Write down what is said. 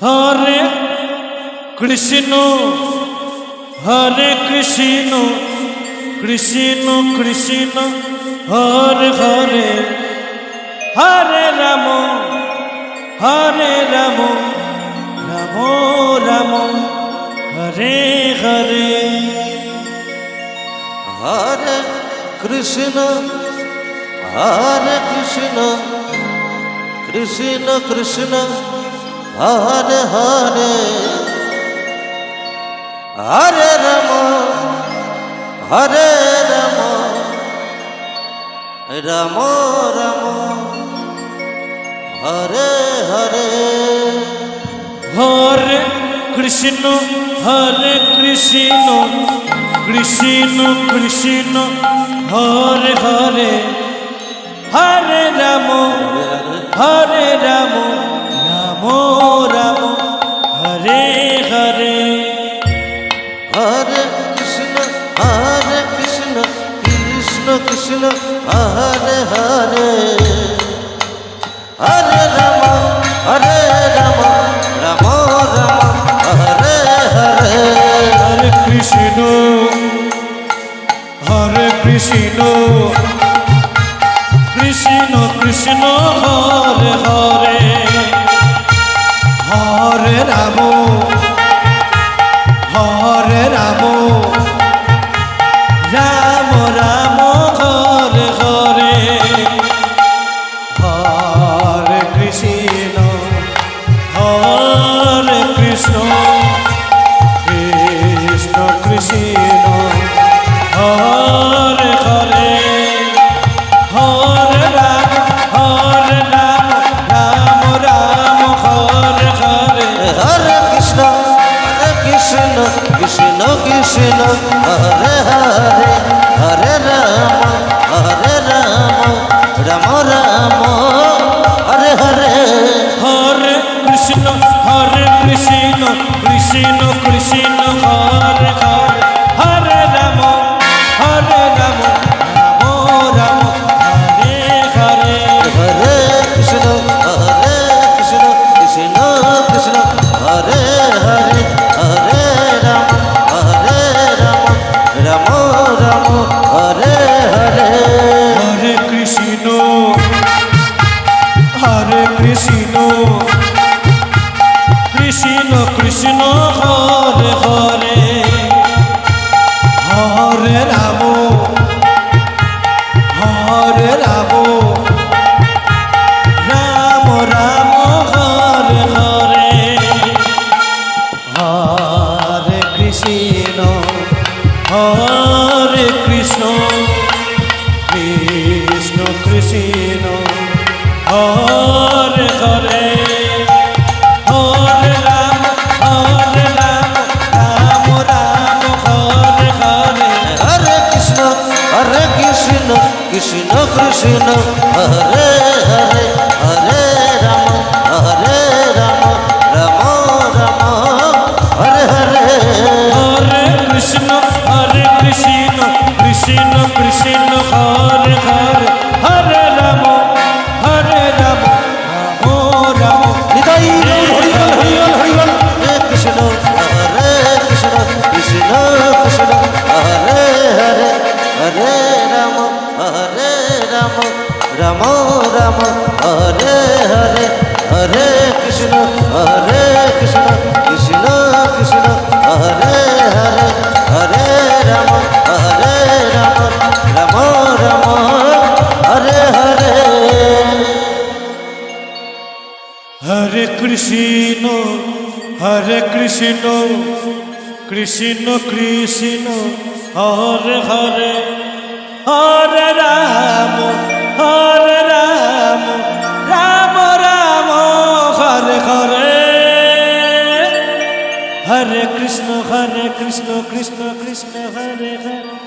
হরে Krishna হরে Krishna Krishna Krishna Hare Hare Hare Ram Ram Ram Ram Hare Hare Hare Krishna Krishna Krishna Hare Hare Hare Ram Ram Ram Hare Hare Hare Krishna Krishna Krishna Hare Hare Hare Ram Ram Ram Hare Hare Hare Krishna Krishna Krishna Hare Hare Hare Ram Ram Ram Hare Hare Hare Krishna Krishna Krishna Hare Hare Hare Ram Ram Ram Hare Hare Hare Krishna Krishna Krishna Hare Hare Hare Ram Ram Hare Hare Hare Krishna Krishna Hare Hare Hare Ram Ram Hare Hare Hare Krishna Krishna Krishna Hare Hare Hare Ram Ram Ram Hare Hare Hare Krishna Krishna Hare Hare Hare Ram Ram Hare Hare Hare Krishna Krishna Hare Hare Hare Ram Ram Hare Hare Hare Krishna Krishna Krishna Hare Hare Hare Ram Ram Hare Hare Hare Krishna Krishna Hare Hare Hare Ram Ram Hare Hare Hare Krishna Krishna Hare Hare Hare Ram Ram হৃদয় হরিবল হরে Krishna Krishna Hare Hare Hare Ram Ram Hare Hare Hare Krishna Krishna Hare Hare Hare Ram Ram Hare Hare Hare Krishna Krishna Hare Hare Hare Ram Ram Hare Hare Hare Krishna Krishna Hare Hare